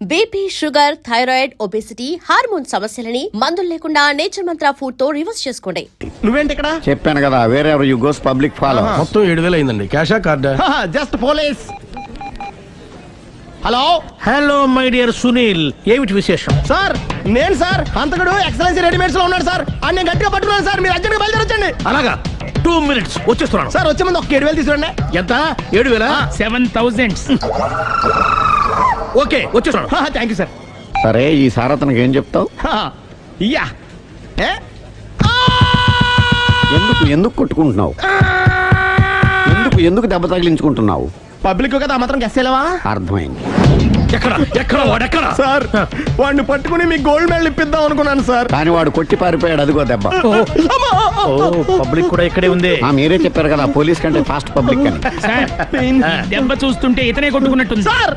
BP, sugar, thyroid, obesity, hormone సమస్యలని మందులు లేకుండా నేచర్ మంత్ర ఫుడ్ తో రివర్స్ చేసుకోండి. నువ్వేంటి ఇక్కడ? చెప్పాను కదా, వేరే ఎవరు యు గోస్ పబ్లిక్ ఫాలో. మొత్తం 7,000 అయిందండి. క్యాషా కార్డా? Just police. Hello hello my dear Sunil, ఏమిటి విశేషం? సార్, నేను సార్ హంతకుడు ఎక్సలెన్సీ రెడీమేడ్స్ లో ఉన్నాడు సార్. అని నేను గట్టిగా పట్టుకున్నాను సార్. మీరు అర్జెంట్గా బయలుదేరొచ్చండి. అలాగా, 2 minutes వచ్చేస్తున్నాను. సార్ వచ్చే ముందు ఒక 7,000 తీసుకురండి. ఎంత? 7,000? 7,000. ఓకే, వచ్చేస్తున్నాను. Thank you sir. సరే, ఈ సార్ అతనికి ఏం చెప్తావు? యా ఎందుకు కొట్టుకుంటున్నావు? ఎందుకు దెబ్బ తగిలించుకుంటున్నావు? పబ్లిక్ కదా మాత్రం గెస్సేలేవా? అర్థమైంది. ఎక్కడ వాడెక్కడ? సార్, వాడిని పట్టుకుని మీ గోల్డ్ మెడల్ ఇప్పిద్దాం అనుకున్నాను సార్. కానీ వాడు కొట్టి పారిపోయాడు. అదిగో దెబ్బ. పబ్లిక్ కూడా ఇక్కడే ఉంది. మీరే చెప్పారు కదా, పోలీస్ కంటే ఫాస్ట్ పబ్లిక్ అని. సార్, దెబ్బ చూస్తుంటే ఇతనే కొట్టుకున్నట్టుంది. సార్,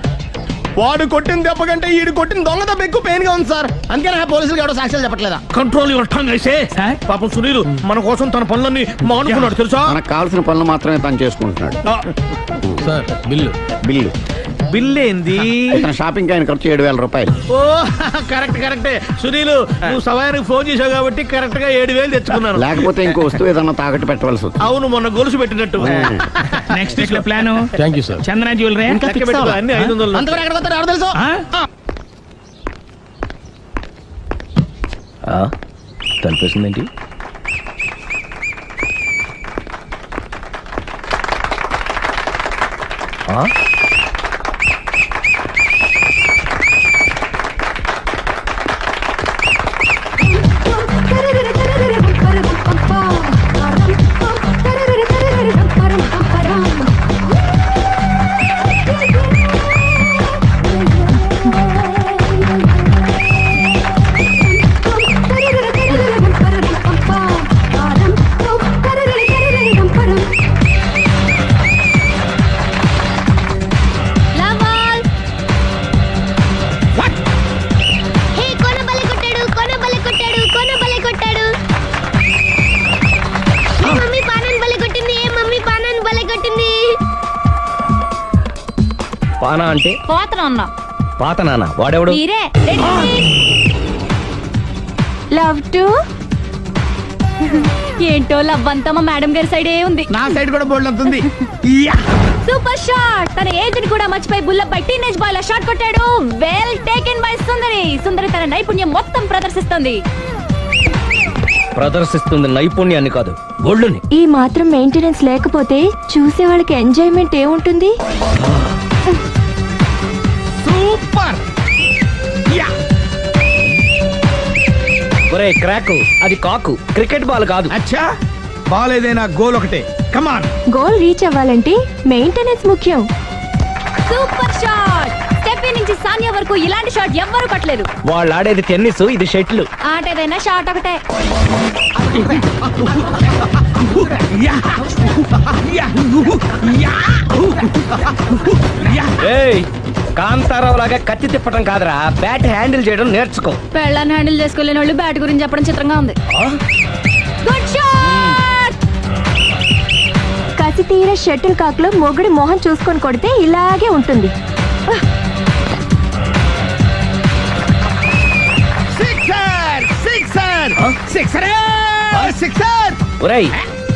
వాడు కొట్టిన దెబ్బ కంటే ఈడు కొట్టిన దొంగ దెబ్బ ఎక్కువ పెయిన్ గా ఉంది సార్. అందుకని పోలీసులకు ఎవడో సాక్ష్యాలు చెప్పట్లేదా? కంట్రోల్ యువర్ టంగ్ అయితే. పాపం సునీల్ మన కోసం తన పనులన్నీ మానుకున్నాడు తెలుసా? మనకు కావాల్సిన పనులు మాత్రమే తను చేసుకుంటున్నాడు. సార్, బిల్లు ఏంది? ఇతను షాపింగ్ ఆయన ఖర్చు 7,000 రూపాయలు. ఓ కరెక్టే సునీల్, నువ్వు సమయానికి ఫోన్ చేసావు కాబట్టి కరెక్ట్ గా 7,000 తెచ్చుకున్నాను. లేకపోతే ఇంకో వస్తువు ఏదన్నా తాకట్టు పెట్టవలసి వస్తుంది. అవును, మొన్న గొలుసు పెట్టినట్టు. నెక్స్ట్ వీక్ లో plan thank you sir. Chandana jewellery అన్ని 500. అంతవరకు ఎక్కడ పోతారు ఎవరు తెలుసు? కనిపిస్తుందేంటి? పానా అంటే పాత నాన్న. వాడెవడు? లవ్ టు ఏంటో లవ్ అంతా మా మేడం గారి సైడే ఉంది. నా సైడ్ కూడా బోల్డ్ అవుతుంది. Super shot. తన ఏజ్ ని కూడా మర్చిపోయి బుల్లపై టీనేజ్ బాయ్ లా షాట్ కొట్టాడు. వెల్ టేకెన్ బై సుందరి తన నైపుణ్యం మొత్తం ప్రదర్శిస్తుంది నైపుణ్యాన్ని కాదు, ఒళ్ళుని. ఈ మాత్రం మెయింటెనెన్స్ లేకపోతే చూసే వాళ్ళకి ఎంజాయ్మెంట్ ఏముంటుంది? సూపర్. ఒరే క్రాక్, అది కాకు, క్రికెట్ బాల్ కాదు. అచ్చా, బాల్ ఏదైనా గోల్ ఒకటే. కమాన్. గోల్ రీచ్ అవ్వాలంటే మెయింటెనెన్స్ ముఖ్యం. Super shot. స్టెఫీ నుంచి సానియా వరకు ఇలాంటి షాట్ ఎవ్వరూ కొట్టలేదు. వాళ్ళు ఆడేది టెన్నిస్, ఇది షటిల్. ఆట ఏదైనా షాట్ ఒకటే. కాంతారావు లాగా కత్తి తిప్పటం కాదురా, బ్యాట్ హ్యాండిల్ చేయడం నేర్చుకో. పెళ్ళాన్ని హ్యాండిల్ చేసుకోలేని వాళ్ళు బ్యాట్ గురించి చెప్పడం చిత్రంగా ఉంది. Good shot. కసి తీర షటిల్ కాక్ లో మొగుడి మొహం చూసుకొని కొడితే ఇలాగే ఉంటుంది. ఒరేయ్,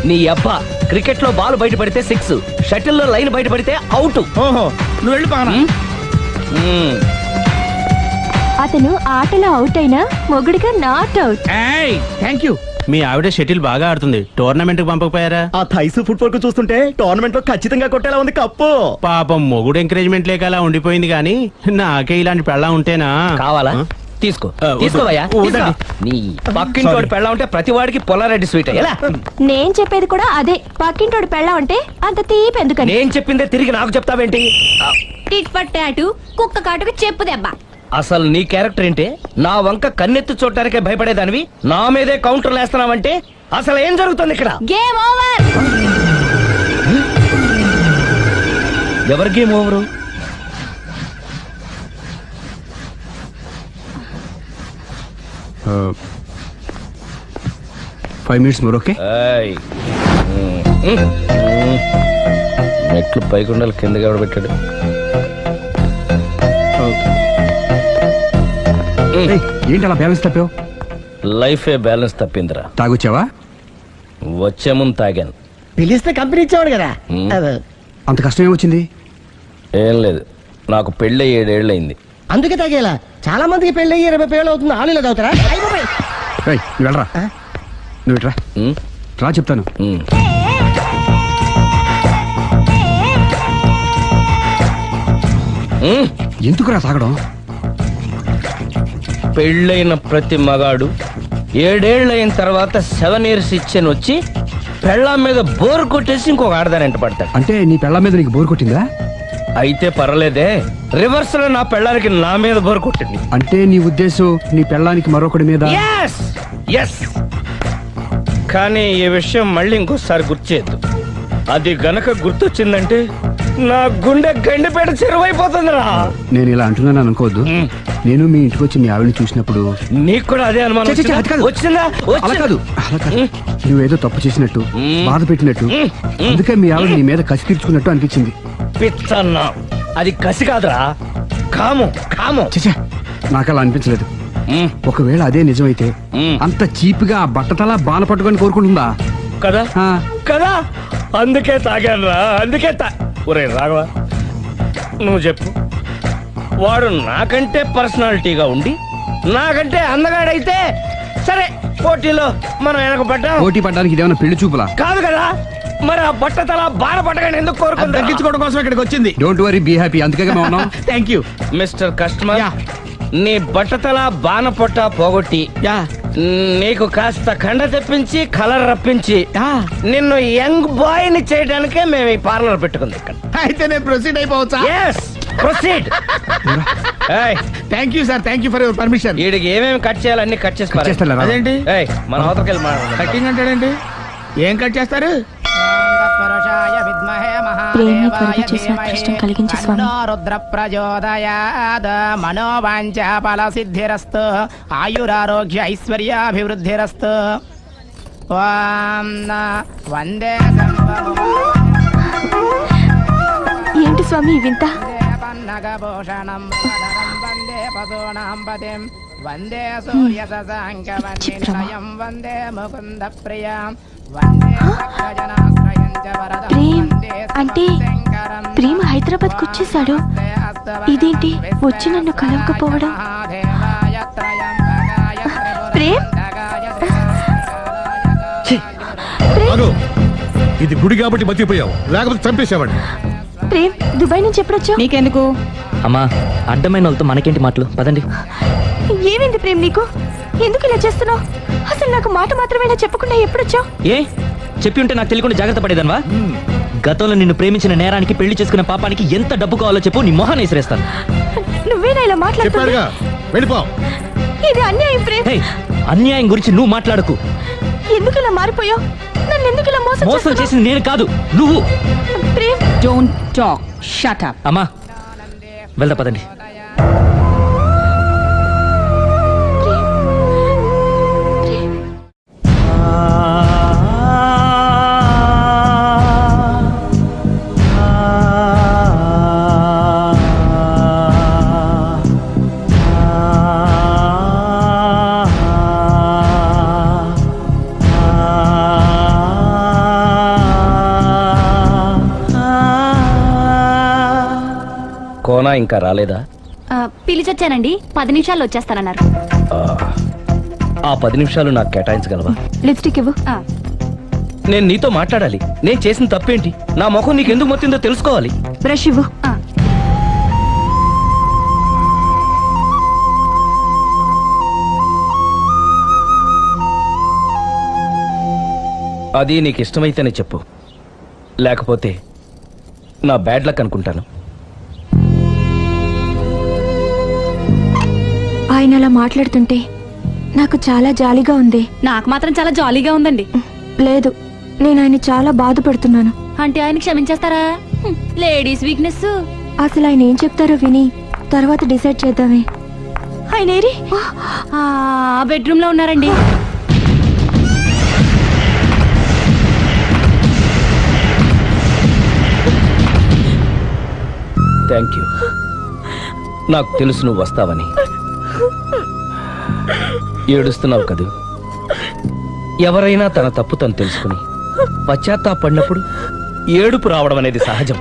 నీ అబ్బా, క్రికెట్ లో బాల్ బయట పడితే 6, షటిల్ లో లైన్ బయట పడితే అవుట్. ఓహో, నువ్వు వెళ్ళిపోనా? అతను ఆటలో అవుట్ అయినా మొగుడిగా నాట్ అవుట్. Thank you. మీ ఆవిడ షటిల్ బాగా ఆడుతుంది, టోర్నమెంట్ కి పంపకపోయారా? ఆ థైస్ ఫుట్బాల్ కు చూస్తుంటే టోర్నమెంట్ లో ఖచ్చితంగా కొట్టేలా ఉంది కప్పు. పాపం మొగుడు ఎంకరేజ్మెంట్ లేక అలా ఉండిపోయింది, కానీ నాకే ఇలాంటి పెళ్ళా ఉంటేనా? కావాలా? తీసుకోవయ్యా. నీ పక్కింటోడి పెళ్ళ ఉంటే ప్రతి వాడికి పొలారెడ్డి స్వీట్. నేను చెప్పేది కూడా అదే. పక్కింటోడు పెళ్ళా ఉంటే అంత తీపి ఎందుకని? నేను చెప్పిందే తిరిగి నాకు చెప్తావేంటి? టిట్ పట్ టాటూ, కుక్క కాటుకు చెప్పు దెబ్బ. అసలు నీ క్యారెక్టర్ ఏంటి? నా వంక కన్నెత్తి చూడటానికే భయపడేదానివి నా మీదే కౌంటర్లు వేస్తున్నావంటే అసలు ఏం జరుగుతుంది ఇక్కడ? Game over. ఎవరి game over? 5 minutes more, okay? మెట్లు పైకుండాలి కిందకి ఎవడ పెట్టాడు? ఏంటి అలా బ్యాలెన్స్ తప్పావు? లైఫే బ్యాలెన్స్ తప్పిందిరా. తాగొచ్చావా? వచ్చే ముందు తాగాను. పిలిస్తే కంపెనీ ఇచ్చేవాడు కదా. అంత కష్టం ఏమొచ్చింది? ఏం లేదు, నాకు పెళ్ళి 7 ఏళ్ళయింది. అందుకే తాగేలా. చాలా మందికి పెళ్ళి 20 ఏళ్ళు అవుతుంది. ఆలీలో తాగుతారా? రేయ్, నువ్వు వెళ్ళరా. నువ్వు ఇట్రా ఉమ్, రా చెప్తాను. ఉమ్. ఉమ్, ఎందుకురా తాగడం? పెళ్ళైన ప్రతి మగాడు 7 ఏళ్ళైన తర్వాత 7 years ఇచ్చాను వచ్చి పెళ్ళాం మీద బోర్ కొట్టేసి ఇంకొక ఆడదాని ఎంట పడతాడు. అంటే నీ పెళ్ళ మీద నీకు బోర్ కొట్టిందా? అయితే పర్లేదే, రివర్స్ లో నా పెళ్ళానికి నా మీద బోర్ కొట్టింది. అంటే నీ ఉద్దేశం నీ పెళ్ళానికి మరొకటి మీద? Yes yes. కానీ ఈ విషయం మళ్ళీ ఇంకోసారి గుర్తు చేయొద్దు. అది గనక గుర్తొచ్చిందంటే నా గుండె గండిపేట చెరువైపోతుందిరా. నేను ఇలా అంటున్నాను అనుకోవద్దు. మ్. నేను మీ ఇంటికి వచ్చి మీ ఆవిడని చూసినప్పుడు నీకు కూడా అదే అనుమానం ఛే, ఛే, ఛే, అది కాదు. వచ్చిందా? అలా కాదు, అలా కాదు. మ్. నువ్వేదో తప్పు చేసినట్టు, మ్. బాధ పెట్టినట్టు, మ్. అందుకే మీ ఆవిడ నీ మీద కసి తీర్చుకున్నట్టు అనిపించింది. పిచ్చన్నా, అది కసి కాదురా, కాము కాము. చచ్చా, నాకు అలా అనిపించలేదు. మ్, ఒకవేళ అదే నిజమైతే మ్. అంత చీప్ గా బట్టతలా బాన పట్టుకొని కోరుకుంటుందా? కదా ఆ, కదా, అందుకే తాగాను రా, అందుకే ఒరే రాఘవ, నువ్వు చెప్పు. వాడు నాకంటే పర్సనాలిటీగా ఉండి నాకంటే అందగాడైతే సరే, పోటీలో మనం వెనక పడ్డాం. పోటీ పడ్డానికి ఇదేమన్నా పెళ్లి చూపులా? కాదు కదా, మరి ఆ బట్టతల బాన పట్టగానే ఎందుకు కోరుకుందా? తగ్గించుకోవడం కోసం ఇక్కడికి వచ్చింది. Don't worry, be happy. అందుకే మేము ఉన్నాం. Thank you. Mister customer, yeah. నీ బట్టతల బాన పొట్ట పోగొట్టి యా. నీకు కాస్త కండ తెప్పించి కలర్ రప్పించి యా. నిన్ను యంగ్ బాయ్ ని చేయడానికే మేము ఈ పార్లర్ పెట్టుకుంది ఇక్కడ. అయితే నేను ప్రొసీడ్ అయిపోవచ్చా? Yes, proceed. Thank you sir, thank you for your permission. వీడికి ఏమేమి కట్ చేయాలి అన్ని కట్ చేసి పారేయ్. చేస్తారా? అదేంటి ఏయ్, మన అవతలకి వెళ్ళి మాట్లాడదాం. కటింగ్ అంటాడేంటి? ఏం కట్ చేస్తారు? ప్రేమ త్వరగా చేసి అదృష్టం కలిగించు స్వామి. రుద్ర ప్రచోదయాద్ మనోవాంఛ ఫల సిద్ధిరస్తు ఆయురారోగ్య ఐశ్వర్యాభివృద్ధిరస్తు. ఓం వందే ఏంటి స్వామి వింత? పన్నగభూషణం వందే పశూనాం పతిం వందే సూర్య శశాంకవర్ణినయం వందే ముకుంద ప్రియం వందే భక్తజనాశ్రయం చ వరదం ప్రేమ్ వందే అంటే శంకరం. ప్రేమ హైదరాబాద్ కు వచ్చేసాడు. ఇదేంటి వచ్చి నన్ను కలవకపోవడం? ప్రేమ్, అగో, ఇది గుడి కాబట్టి బతికిపోయావు, లేకపోతే చంపేసేవాడిని. ప్రేమ్ దుబాయ్ నుంచి ఎప్పుడొచ్చావు? నీకెందుకు? అమ్మా, అడ్డమైన వాళ్ళతో మనకేంటి మాటలు, పదండి. ఏమైంది ప్రేమ్ నీకు? ఎందుకు ఇలా చేస్తున్నావు? అసలు నాకు మాట మాత్రమేనా చెప్పకుండా ఎప్పుడొచ్చావు? ఏ చెప్పి ఉంటే నాకు తెలియకుండా జాగ్రత్త పడేదన్వా? గతంలో నిన్ను ప్రేమించిన నేరానికి, పెళ్లి చేసుకున్న పాపానికి ఎంత డబ్బు కావాలో చెప్పు, నీ మొహాన్ని విసిరేస్తాను. నువ్వేనా ఇలా మాట్లాడుతున్నావు? చెప్పారుగా, వెళ్ళిపో. ఇది అన్యాయం ప్రేమ్. హే, అన్యాయం గురించి నువ్వు మాట్లాడకు. ఎందుకు ఇలా మారిపోయావు? నన్ను ఎందుకు ఇలా మోసం మోసం చేస్తున్నావు? చేసింది నేను కాదు, నువ్వు. Prem, don't talk, shut up. అమ్మా, వెళ్దా పదండి. కోనా ఇంకా రాలేదా? పిలిచొచ్చానండి, 10 నిమిషాల్లో వచ్చేస్తానన్నారు. ఆ 10 నిమిషాలు నాకు కేటాయించగలవా? లిప్స్టిక్ ఇవ్వు. నేను నీతో మాట్లాడాలి. నేను చేసిన తప్పేంటి, నా ముఖం నీకు ఎందుకు మొత్తిందో తెలుసుకోవాలి. బ్రష్ ఇవ్వు. అది నీకు ఇష్టమైతేనే చెప్పు, లేకపోతే నా బ్యాడ్ లక్ అనుకుంటాను. ఆయన అలా మాట్లాడుతుంటే నాకు చాలా జాలీగా ఉంది. నాకు మాత్రం చాలా జాలీగా ఉందండి. లేదు, నేను ఆయన చాలా బాధపడుతున్నాను. అంటే ఆయన క్షమించేస్తారా? Ladies weakness. అసలు ఆయన ఏం చెప్తారో విని తర్వాత డిసైడ్ చేద్దామే. ఆయన ఏరి? బెడ్రూమ్ లో ఉన్నారండి. Thank you. నాకు తెలుసు నువ్వు వస్తావని. ఏడుస్తున్నావు కదూ. ఎవరైనా తన తప్పు తను తెలుసుకుని పశ్చాత్తాపడినప్పుడు ఏడుపు రావడం అనేది సహజం.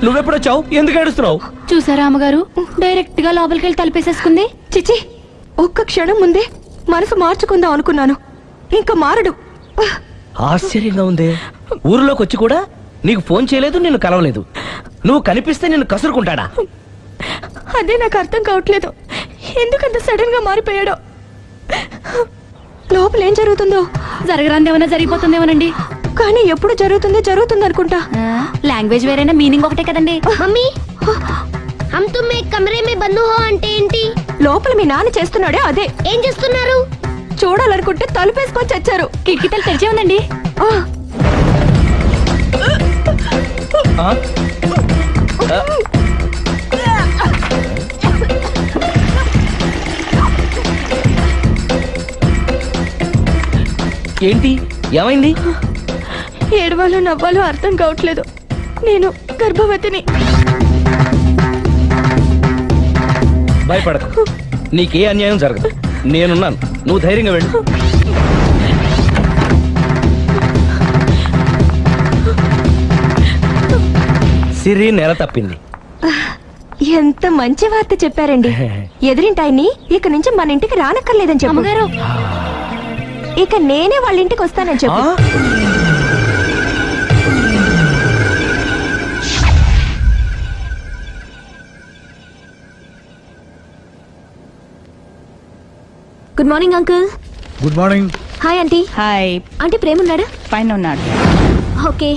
నువ్వెప్పుడొచ్చావు? ఎందుకు ఏడుస్తున్నావు? చూసారా అమ్మగారు డైరెక్ట్ గా లోపలికి వెళ్ళి తలుపేసేసుకుంది. చిచి, ఒక్క క్షణం ముందే మనసు మార్చుకుందాం అనుకున్నాను, ఇంకా మారడు. ఆశ్చర్యంగా ఉందే. ఊరిలోకి వచ్చి కూడా నీకు ఫోన్ చేయలేదు, నిన్ను కలవలేదు. నువ్వు కనిపిస్తే నిన్ను కసురుకుంటాడా? అదే నాకు అర్థం కావట్లేదు, ఎందుకంత సడన్ గా మారిపోయాడో. లోపల ఏం జరుగుతుందో, జరగరాందేమన్నా జరిగిపోతుందేమోనండి. కానీ ఎప్పుడు జరుగుతుంది అనుకుంటా. లాంగ్వేజ్ వేరైనా మీనింగ్ ఒకటే కదండి. మమ్మీ హమ్ తుమ్ ఏక్ కమరే మే బంద్ హో అంటే ఏంటి? లోపల మీ నాన్న చేస్తున్నాడే అదే. ఏం చేస్తున్నారు? చూడాలనుకుంటే తలుపేసుకొని చచ్చారు. కిటికీ తలుపు తెరిచే ఉందండి. ఆ? ఏంటి, ఏమైంది? ఏడవాలో నవ్వాలో అర్థం కావట్లేదు. నేను గర్భవతిని. భయపడకు, నీకే అన్యాయం జరగదు. నేనున్నాను, నువ్వు ధైర్యంగా వెళ్ళు. సిరి నెల తప్పింది. ఎంత మంచి వార్త చెప్పారండి. ఎదురింటాయన్ని ఇక నుంచి మన ఇంటికి రానక్కర్లేదని చెప్పు. అమ్మగారు ఇక నేనే వాళ్ళ ఇంటికి వస్తానని చెప్పు. Good morning uncle. Good morning. Hi aunty. Hi. Aunty Prema ఉన్నాడా? పైన ఉన్నాడు. ఓకే.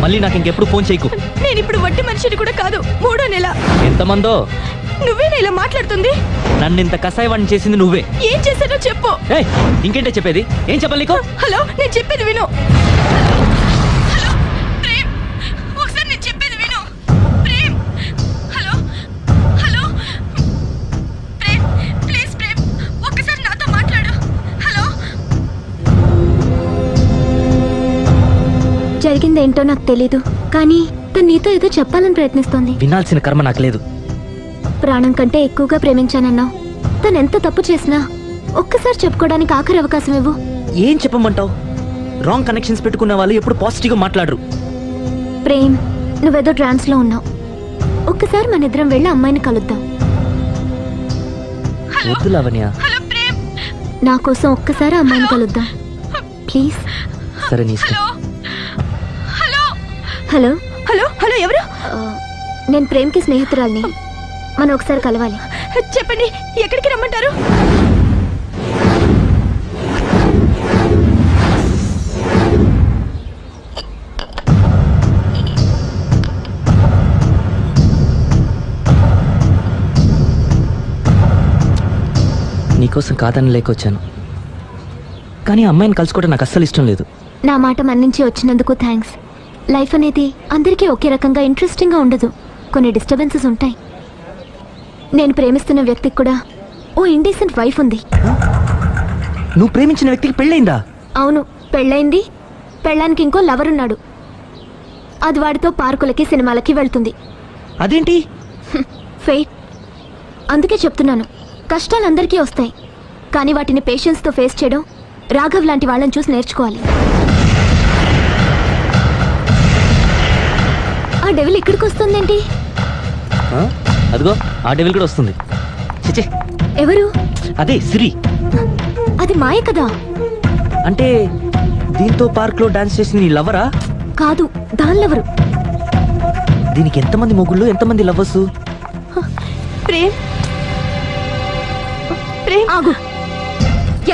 మళ్ళీ నాకు ఇంకెప్పుడు ఫోన్ చేయకు. నేను ఇప్పుడు వట్టి మనిషిని కూడా కాదు, 3వ నెల. ఎంతమందో నువ్వేనా ఇలా మాట్లాడుతుంది? నన్ను ఇంత కసాయవాడిని చేసింది నువ్వే. ఏం చేశానో చెప్పు. ఏయ్, ఇంకేంటే చెప్పేది? ఏం చెప్పాలి నీకు? హలో, నేను చెప్పేది విను. హలో ప్రేమ్, ఒకసారి నేను చెప్పేది విను. Prem, hello hello Prem, please Prem, ఒక్కసారి నాతో మాట్లాడు. హలో. జరిగిందేంటో నాకు తెలీదు, కానీ తను నీతో ఏదో చెప్పాలని ప్రయత్నిస్తోంది. వినాల్సిన కర్మ నాకు లేదు. ప్రాణం కంటే ఎక్కువగా ప్రేమించానన్నావు. తను ఎంత తప్పు చేసినా ఒక్కసారి చెప్పుకోవడానికి ఆఖరి అవకాశం ఇవ్వు. ఏం చెప్పమంటావు? రాంగ్ కనెక్షన్స్ పెట్టుకున్న వాళ్ళు ఎప్పుడు పాజిటివ్గా మాట్లాడరు. ప్రేమ్, నువ్వేదో ట్రాన్స్ లో ఉన్నావు. ఒక్కసారి మన ఇద్దరం వెళ్ళి అమ్మాయిని కలుద్దాం. వద్దు లావణ్య. నా కోసం ఒక్కసారి అమ్మాయిని కలుద్దాం ప్లీజ్. సరే నీ ఇష్టం. హలో హలో హలో, ఎవరు? నేను ప్రేమ్కి స్నేహితురాల్ని. మనం ఒకసారి కలవాలి. చెప్పండి, ఎక్కడికి రమ్మంటారు? నీకోసం కాదని లేకొచ్చాను, కానీ అమ్మాయిని కలుసుకోవడం నాకు అస్సలు ఇష్టం లేదు. నా మాట మన్నించి వచ్చినందుకు థ్యాంక్స్. లైఫ్ అనేది అందరికీ ఒకే రకంగా ఇంట్రెస్టింగ్గా ఉండదు, కొన్ని డిస్టర్బెన్సెస్ ఉంటాయి. నేను ప్రేమిస్తున్న వ్యక్తికి కూడా ఓ ఇండీసెంట్ వైఫ్ ఉంది. నువ్వు ప్రేమించిన వ్యక్తికి పెళ్ళైందా? అవును, పెళ్ళైంది. పెళ్ళానికి ఇంకో లవర్ ఉన్నాడు. అది వాడితో పార్కులకి సినిమాలకి వెళ్తుంది. అదేంటి? ఫెయిట్. అందుకే చెప్తున్నాను, కష్టాలు అందరికీ వస్తాయి, కానీ వాటిని పేషెన్స్తో ఫేస్ చేయడం రాఘవ్ లాంటి వాళ్ళని చూసి నేర్చుకోవాలి. ఆ డెవిల్ ఇక్కడికి వస్తుందేంటి? అదిగో ఆ డెవిల్ కూడా వస్తుంది. చిచి, ఎవరు? అదే సిరి. అది మాయ కదా. అంటే దీంతో పార్క్ లో డాన్స్ చేసిన నీ లవరా? కాదు, దానిలెవరు? దీనికి ఎంతమంది మొగుళ్ళు, ఎంతమంది లవర్స్? ప్రేమ్, ప్రేమ్ ఆగు.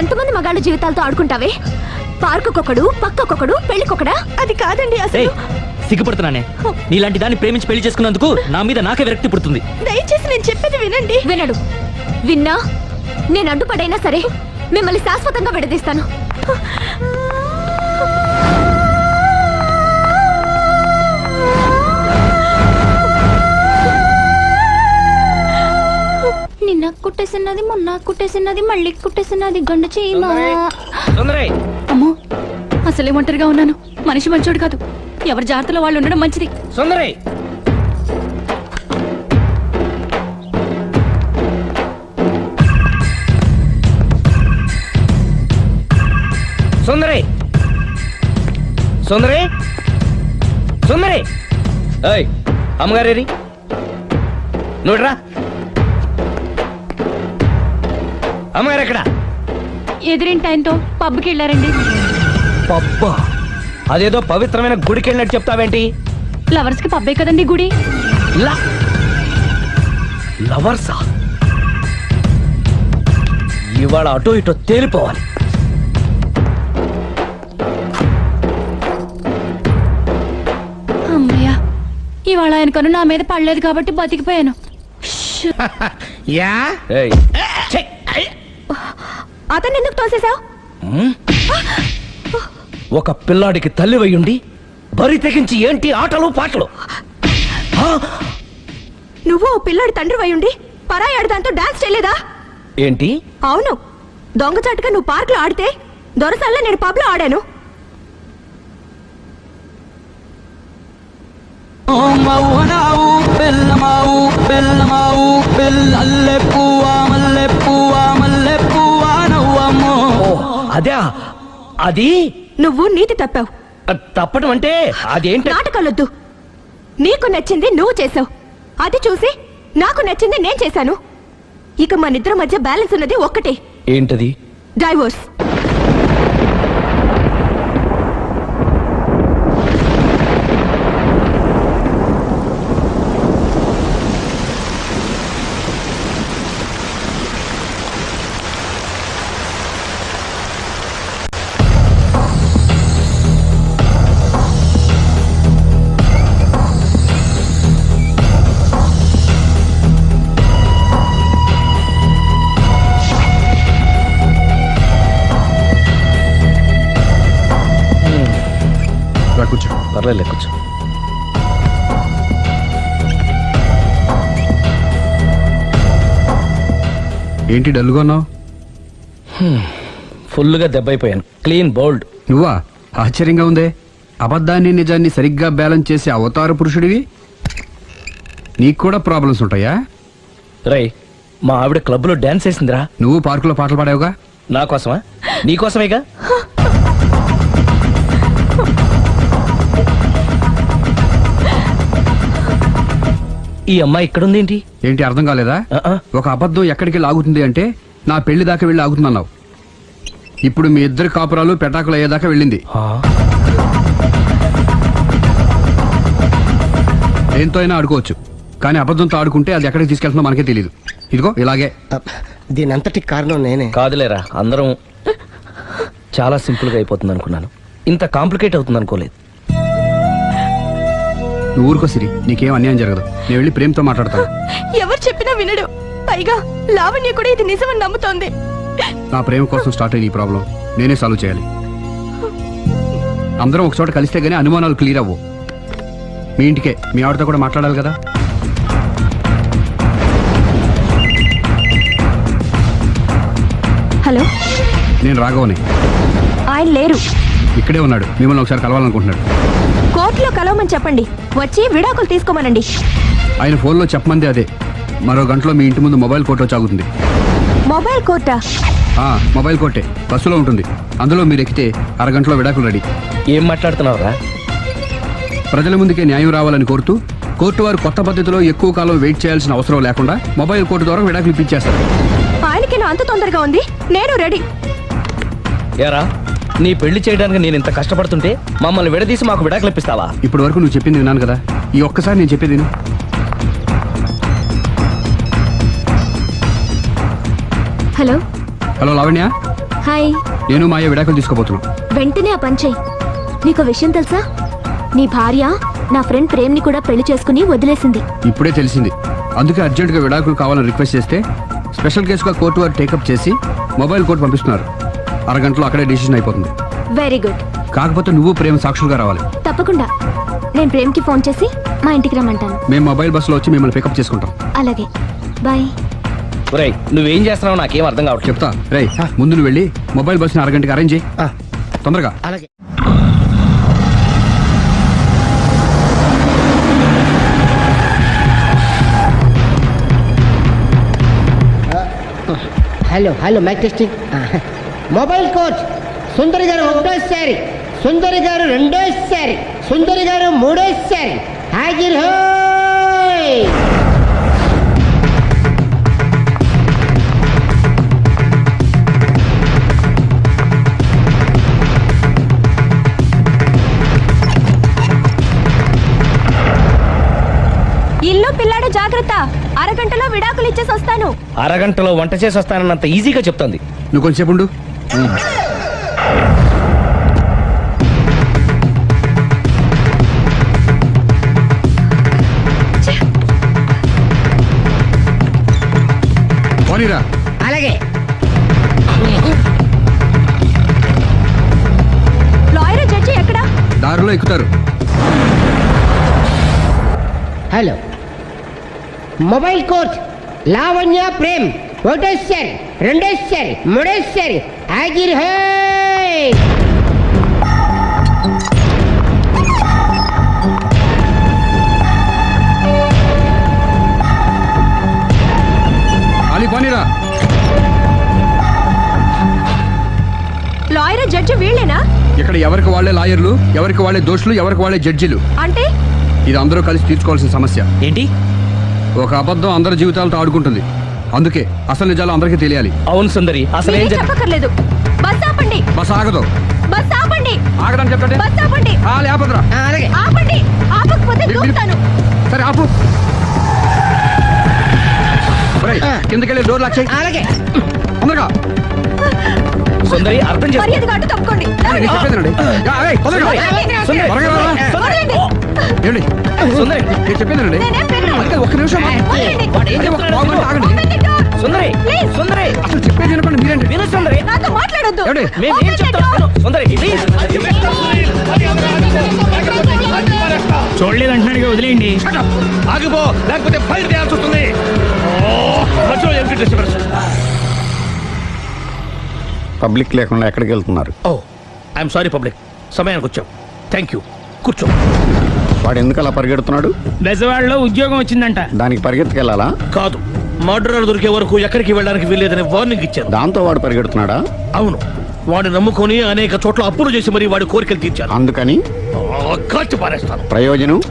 ఎంతమంది మగాళ్ళ జీవితాలతో ఆడుకుంటావే? పార్కుకొకడు, పక్కకొకడు, పెళ్లికొకడా? అది కాదండి అసలు. సిగ్గుపడుతున్నానే. నీలాంటి దాన్ని ప్రేమించి పెళ్లి చేసుకున్నందుకు నా మీద నాకే విరక్తి పుడుతుంది. దయచేసి నేను చెప్పేది వినండి. వినడు. విన్నా నేను అడ్డుపడైనా సరే మిమ్మల్ని శాశ్వతంగా విడదీస్తాను. నిన్న కుట్టేసినది, మొన్న కుట్టేసినది, మళ్ళీ కుట్టేసినది గండ చేయమా. అమ్మో, అసలే ఒంటరిగా ఉన్నాను. మనిషి మంచోడు కాదు. ఎవరి జాగ్రత్తలో వాళ్ళు ఉండడం మంచిది. సుందరి సుందరి ఏయ్ అమ్మగారేరి నువ్వురా అమ్మగారు ఎక్కడ ఎదురింటి ఆయనతో పబ్కి వెళ్ళారండి. పబ్బా అదేదో పవిత్రమైన గుడికి వెళ్ళినట్టు చెప్తావేంటి? లవర్స్ కి పబ్బే కదండి గుడి. లవర్సా? ఇవాళ అటో ఇటో తేలిపోవాలి. అమ్మయ్యా, ఇవాళ ఆయన కను నా మీద పడలేదు కాబట్టి బతికిపోయాను. యా ఏయ్, ఛీ! అతను ఎందుకు తోసేసావు? ఒక పిల్లాడికి తల్లివయ్యుండి బరి తెగించి ఏంటి ఆటలు పాటలు? నువ్వు ఓ పిల్లాడి తండ్రి అయ్యుండి పరాయాడు దాంతో డాన్స్ చేయలేదా? ఏంటి? అవును, దొంగచాటుగా నువ్వు పార్క్ లో ఆడితే దొరసాల్లో నేను పబ్ లో ఆడాను. అదే అది నువ్వు నీతి తప్పావు. తప్పడం అంటే అదేంటి? నాటకాలొద్దు. నీకు నచ్చింది నువ్వు చేసావు, అది చూసి నాకు నచ్చింది నేను చేశాను. ఇక మన ఇద్దరి మధ్య బ్యాలెన్స్ ఉన్నది ఒక్కటే, ఏంటది? డైవోర్స్. కూర్చో. పర్లేదు కూర్చో. ఏంటి డల్గా ఉన్నావు? ఫుల్గా దెబ్బైపోయాను. Clean bowled. నువ్వా? ఆశ్చర్యంగా ఉందే. అబద్ధాన్ని నిజాన్ని సరిగ్గా బ్యాలెన్స్ చేసే అవతార పురుషుడివి. నీకు కూడా ప్రాబ్లమ్స్ ఉంటాయా? రై, మా ఆవిడ క్లబ్ లో డాన్స్ వేసిందిరా. నువ్వు పార్కులో పాటలు పాడావుగా. నా కోసమా? నీకోసమేగా. ఈ అమ్మాయి ఇక్కడుందేంటి? ఏంటి అర్థం కాలేదా? ఒక అబద్ధం ఎక్కడికి లాగుతుంది అంటే నా పెళ్లి దాకా వెళ్ళి ఆగుతుందన్నావు. ఇప్పుడు మీ ఇద్దరి కాపురాలు పెటాకులు అయ్యేదాకా వెళ్ళింది. దేంతో అయినా ఆడుకోవచ్చు, కానీ అబద్ధంతో ఆడుకుంటే అది ఎక్కడికి తీసుకెళ్తుందో మనకే తెలియదు. ఇదిగో ఇలాగే. దీని అంతటి కారణం నేనే. కాదులేరా, అందరం చాలా సింపుల్ గా అయిపోతుంది అనుకున్నాను. ఇంత కాంప్లికేట్ అవుతుంది అనుకోలేదు. నువ్వు ఊరుకో సిరి, నీకేం అన్యాయం జరగదు. నేను వెళ్ళి ప్రేమతో మాట్లాడతాను. ఎవరు చెప్పినా వినడు. పైగా లావణ్య కూడా ఇది నిజమని నమ్ముతోంది. నా ప్రేమ కోసం స్టార్ట్ అయిన ఈ ప్రాబ్లం నేనే సాల్వ్ చేయాలి. అందరం ఒక చోట కలిస్తే గానీ అనుమానాలు క్లియర్ అవ్వు. మీ ఇంటికే, మీ ఆవిడతో కూడా మాట్లాడాలి కదా. హలో, నేను రాఘవని. ఆయన లేరు. ఇక్కడే ఉన్నాడు. మిమ్మల్ని ఒకసారి కలవాలనుకుంటున్నాడు. కోర్టులో కలవమని చెప్పండి, వచ్చి విడాకులు తీసుకోమనండి. ఆయన ఫోన్లో చెప్పమంది అదే. మరో గంటలో మీ ఇంటి ముందు మొబైల్ కోర్టు వచ్చి ఆగుతుంది. మొబైల్ కోర్టా? మొబైల్ కోర్టే, బస్సులో ఉంటుంది. అందులో మీరు ఎక్కితే అరగంటలో విడాకులు రెడీ. ఏం మాట్లాడుతున్నావురా? ప్రజల ముందుకే న్యాయం రావాలని కోరుతూ కోర్టు వారు కొత్త పద్ధతిలో ఎక్కువ కాలం వెయిట్ చేయాల్సిన అవసరం లేకుండా మొబైల్ కోర్టు ద్వారా విడాకులు ఇప్పించేస్తారు. ఆయనకి నా అంత తొందరగా ఉంది, నేను రెడీ. ఏరా, నీ పెళ్లి చేయడానికి నేను ఇంత కష్టపడుతుంటే మమ్మల్ని విడదీసి మాకు విడాకులు ఇప్పిస్తావా? ఇప్పటి వరకు నువ్వు చెప్పింది విన్నాను కదా, ఈ ఒక్కసారి నేను చెప్పేది విను. హలో. హలో లావణ్య. హాయ్. నేను మాయ విడాకులు తీసుకోబోతున్నాను. వెంటనే ఆ పని చెయ్యి. నీకు విషయం తెలుసా? నీ భార్య నా ఫ్రెండ్ ప్రేమ్ని కూడా పెళ్లి చేసుకుని వదిలేసింది. ఇప్పుడే తెలిసింది. అందుకే అర్జెంటుగా విడాకులు కావాలని రిక్వెస్ట్ చేస్తే స్పెషల్ కేసుగా కోర్టు వారు టేకప్ చేసి మొబైల్ కోర్టు పంపిస్తున్నారు. అరగంటలో అక్కడే డిసిషన్ అయిపోతుంది. Very good. కాకపోతే నువ్వు ప్రేమ సాక్షులుగా రావాలి. తప్పకుండా. నేను ప్రేమ్కి ఫోన్ చేసి మా ఇంటికి రమ్మంటాను. మేము మొబైల్ బస్సులో వచ్చి మిమ్మల్ని పికప్ చేసుకుంటాం. అలాగే, బాయ్. ఒరేయ్, నువ్వేం చేస్తున్నావు నాకేం అర్థం కావట్లేదు. చెప్తా. రేయ్, ముందు నువ్వు వెళ్ళి మొబైల్ బస్సుని అరగంటకి అరేంజ్ చేయి. తొందరగా. అలాగే. Hello hello mike testing. Mobile coach Sundari garu ఒకటోసారి సుందరి గారు రెండోసారి, సుందరి గారు మూడోసారి. హాజరు హోయ్. ఇల్లు పిల్లాడు జాగ్రత్త, అరగంటలో విడాకులు ఇచ్చేసి వస్తాను. అరగంటలో వంట చేసి వస్తానన్నంత ఈజీగా చెప్తోంది. నువ్వు కొంచెంసేపు ఉండు. పోనీరా. అలాగే. లాయర్ జడ్జి ఎక్కడా? దారిలో ఎక్కుతారు. Hello, mobile court Lavanya Prem ఒకటోసారి, రెండోసారి, మూడోసారి. హాజరు హోయ్. అలీ పోనీరా. లాయర్ జడ్జి వీళ్ళేనా? ఇక్కడ ఎవరికి వాళ్ళే లాయర్లు, ఎవరికి వాళ్ళే దోషులు, ఎవరికి వాళ్ళే జడ్జిలు. అంటే ఇది అందరూ కలిసి తీర్చుకోవాల్సిన సమస్య. ఏంటి? ఒక అబద్ధం అందరి జీవితాలతో ఆడుకుంటుంది. అందుకే అసలు నిజాలు అందరికీ తెలియాలి. అవును సుందరి, అసలు ఏం జరిగింది? చెప్పక్కర్లేదు. బస్ ఆపండి. బస్ ఆగదు. బస్ ఆపండి. ఆగడం చెప్పండి. బస్ ఆపండి. ఆపదురా. అలాగే. ఆపండి. ఆపకపోతే దూకుతాను. సరే ఆపు. కిందకెళ్ళి డోర్ లాక్ చేయి. అలాగే. తొందరగా. సుందరి అర్థం చేసుకో. మర్యాదగా అడ్డు తప్పుకోండి. నేను చెప్పేదేనండి. తొందరగా. సుందరి, త్వరగా రా. వదలండి. ఏమండి? సుందరి, నేను చెప్పేదేనండి. నేనేం పెట్టను. అందుకే ఒక్క నిమిషం. వదలండి. అదే ఒక పావు గంట ఆగండి. Open the door. Sundari, Please. సుందరి, అసలు చెప్పేది వినకండి మీరేంటి? విను సుందరి. నాతో మాట్లాడొద్దు. ఏమండి? మేము ఏం Open the చెప్తాం? door. విను. సుందరి, ప్లీజ్. చూడలేదంటున్నాడు, వదిలేయండి. ఆగిపో, లేకపోతే ఫైర్ చేయాల్సి వస్తుంది. పబ్లిక్ లేకుండా ఎక్కడికి వెళ్తున్నారు? ఓ, ఐఎమ్ సారీ పబ్లిక్, సమయానికి వచ్చాం. థ్యాంక్ యూ, కూర్చో. వాడు ఎందుకు అలా పరిగెడుతున్నాడు? బెజవాడలో ఉద్యోగం వచ్చిందంట. దానికి పరిగెత్తుకెళ్ళాలా? కాదు, మర్డరర్ దొరికే వరకు ఎక్కడికి వెళ్ళడానికి వీల్లేదని వార్నింగ్ ఇచ్చాను. దాంతో వాడు పరిగెడుతున్నాడా? అవును, వాడిని నమ్ముకొని అనేక చోట్ల అప్పులు చేసి మరి వాడి కోరికలు తీర్చాను. అందుకని కాల్చి పారేస్తాను. ప్రయోజనం?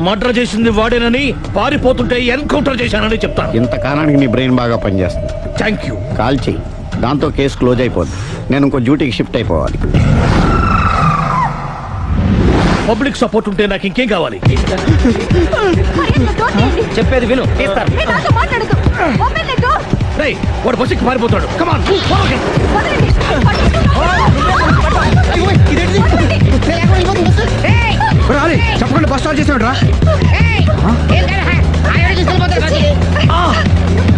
మర్డర్ చేసింది వాడేనని, పారిపోతుంటే ఎన్కౌంటర్ చేశానని చెప్తాను. ఇంతకాలానికి నీ బ్రెయిన్ బాగా పనిచేస్తుంది. Thank you. కాల్ చెయ్యి, దాంతో కేసు క్లోజ్ అయిపోద్ది. నేను ఇంకో డ్యూటీకి షిఫ్ట్ అయిపోవాలి. పబ్లిక్ సపోర్ట్ ఉంటే నాకు ఇంకేం కావాలి? మర్యాదగా door తీయండి. చెప్పేది విను. తీస్తాను. మీరు నాతో మాట్లాడొద్దు. Open the door. రేయ్, వాడు బస్సుకి పారిపోతాడు. కమాన్. వదలండి. రాలి చెప్పకుండా బస్ స్టార్ట్ చేసాడు రా.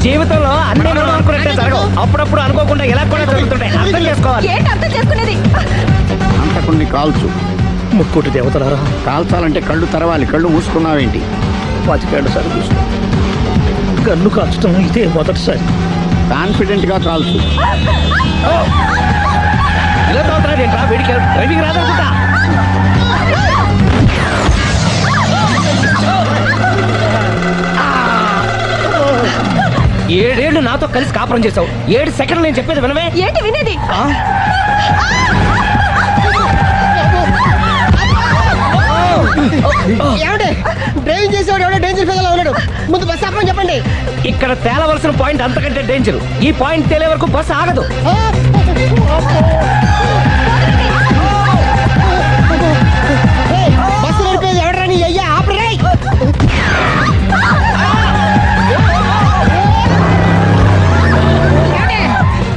జీవితంలో అన్ని మనం అనుకున్నట్టే జరగవు. అప్పుడప్పుడు అనుకోకుండా ఎలా కూడా జరుగుతుంటాయి. అర్థం చేసుకోవాలి. ఏంటి అర్థం చేసుకునేది? అంతకుని కాల్చు. ముక్కోటి దేవతలారా, కాల్చాలంటే కళ్ళు తెరవాలి. కళ్ళు మూసుకున్నావేంటి? 25 సార్లు చూసిన గన్ను కాల్చడం ఇదే మొదటిసారి. కాన్ఫిడెంట్ గా కాల్చు. ఇలా తాగుతున్నాడు ఏంట్రా? వీడికి డ్రైవింగ్ రాదనుకుంటా. ఏడేళ్లు నాతో కలిసి కాపురం చేసావు. 7 సెకండ్లు నేను చెప్పేది వినవే. ఏంటి వినేది? ఏమంటే డ్రైవింగ్ చేసేవాడు ఎవడో డేంజర్ ఫీల్ ఉన్నాడు. ముందు బస్ ఆపమని చెప్పండి. ఇక్కడ తేలవలసిన పాయింట్ అంతకంటే డేంజర్. ఈ పాయింట్ తేలే వరకు బస్సు ఆగదు. బస్సు నడిపేది ఎవడరా నీ అయ్యా? ఆపరే.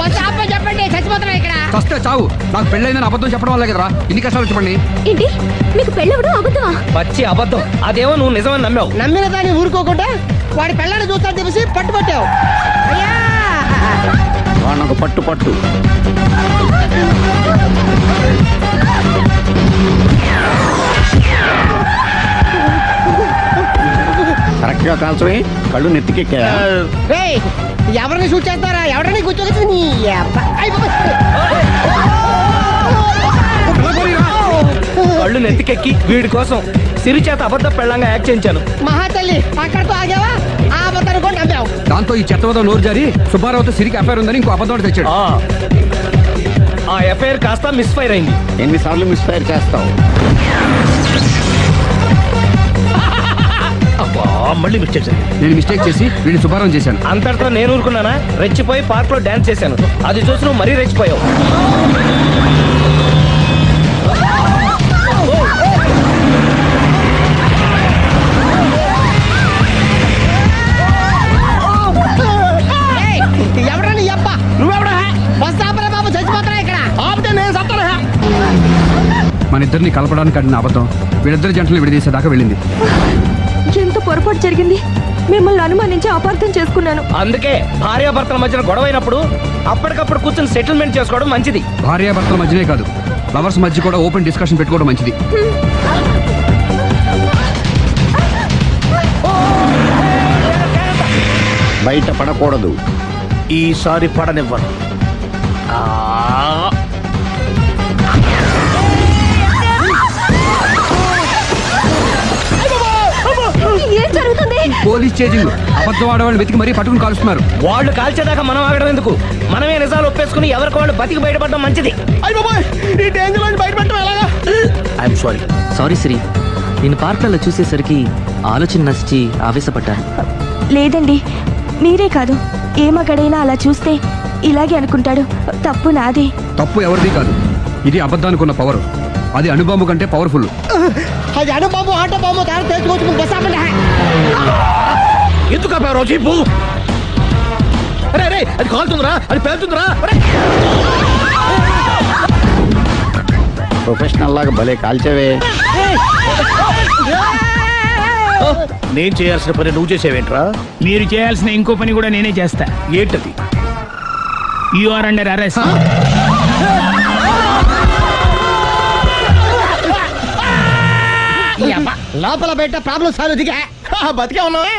బస్సు ఆపమని చెప్పండి. చచ్చిపోతున్నా ఇక్కడ. చస్తే చావు. నాకు పెళ్ళైందని అబద్ధం చెప్పడం వల్ల కదరా ఇన్ని కష్టాలు చెప్పండి. ఏంటి మీకు పెళ్ళవడం అబద్ధమా? పచ్చి అబద్ధం. అదేమో నువ్వు నిజమని నమ్మావు. నమ్మిన దాన్ని ఊరుకోకుండా వాడి పిల్లని చూస్తాను తెలిసి పట్టుబట్టావు. అయ్యా వాడిని ఒక పట్టు పట్టు. కరెక్ట్ గా కాల్చవే. కళ్ళు నెత్తికెక్కా? రేయ్, ఎవరిని షూట్ చేస్తారా? ఎవరిని కూర్చోవచ్చు నీ అబ్బా. అయ్ బాబోయ్. కళ్ళు నెత్తికెక్కి వీడి కోసం సిరి చేత అబద్ధ పెళ్ళంగా యాక్ట్ చేయించాను. మహాతల్లి అక్కడితో ఆగావా? ఆ అబద్ధాన్ని కూడా నమ్మావు. దాంతో ఈ చెత్తవద నోరు జారి సుబ్బారావుతో సిరికి అఫైర్ ఉందని ఇంకో అబద్ధం తెచ్చాడు. ఆ ఎఫ్ఐఆర్ కాస్త మిస్ఫైర్ అయింది. ఎన్నిసార్లు మిస్ఫైర్ చేస్తావు? మళ్ళీ మిస్టేక్ జరిగింది. నేను మిస్టేక్ చేసి వీడిని శుభారం చేశాను. అంతటితో నేను ఊరుకున్నానా? రెచ్చిపోయి పార్క్ లో డాన్స్ చేశాను. అది చూసి నువ్వు మరీ రెచ్చిపోయావు. ఎవరని అబ్బా నువ్వెవడా? బస్ ఆపరా బాబు, చచ్చిపోతారా ఇక్కడ? ఆపితే నేను సత్తారా? మన ఇద్దరిని కలపడానికి ఆడిన అబద్ధం వీళ్ళిద్దరి జంటలు విడదీసేదాకా వెళ్ళింది. ఎంత పొరపాటు జరిగింది. మిమ్మల్ని అనుమానించి అపార్థం చేసుకున్నాను. అందుకే భార్యాభర్తల మధ్యన గొడవ అయినప్పుడు అప్పటికప్పుడు కూర్చొని సెటిల్మెంట్ చేసుకోవడం మంచిది. భార్యాభర్తల మధ్యనే కాదు, లవర్స్ మధ్య కూడా ఓపెన్ డిస్కషన్ పెట్టుకోవడం మంచిది. బయట పడకూడదు. ఈసారి పడనివ్వను. ఏం జరుగుతుంది? Police chasing. అబద్ధం ఆడవాళ్ళు వెతికి మరీ పట్టుకుని కాలుస్తున్నారు. వాళ్ళు కాల్చేదాకా మనం ఆగడం ఎందుకు? మనమే నిజాలు ఒప్పేసుకుని ఎవరికి వాళ్ళు బతికి బయటపడడం మంచిది. అయ్య బాబాయ్, ఈ డేంజర్ నుంచి బయటపెట్టడం ఎలాగా? ఐఎమ్ సారీ సిరి. నేను పార్కులలో చూసేసరికి ఆలోచన నచ్చి ఆవేశపడ్డాను. లేదండి, మీరే కాదు, ఏ మగాడైనా అలా చూస్తే ఇలాగే అనుకుంటాడు. తప్పు నాదే. తప్పు ఎవరిది కాదు. ఇది అబద్ధానికి ఉన్న పవర్. అది అణుబాంబు కంటే పవర్ఫుల్. అది అడు బాబు, ఆటో బాబు తయారు తెలుసుకోవచ్చు. బస్ ఆపండి. ఎందుకు ఆపావు రోజు? అరే అది కాలుతుందిరా, అది పేలుతుందిరా. ప్రొఫెషనల్ లాగా భలే కాల్చేవే. నేను చేయాల్సిన పని నువ్వు చేసేవేంట్రా? మీరు చేయాల్సిన ఇంకో పని కూడా నేనే చేస్తా. ఏంటది? You are under arrest. లోపల బయట ప్రాబ్లం సాల్వ్ దిగా బతికే ఉన్నావే.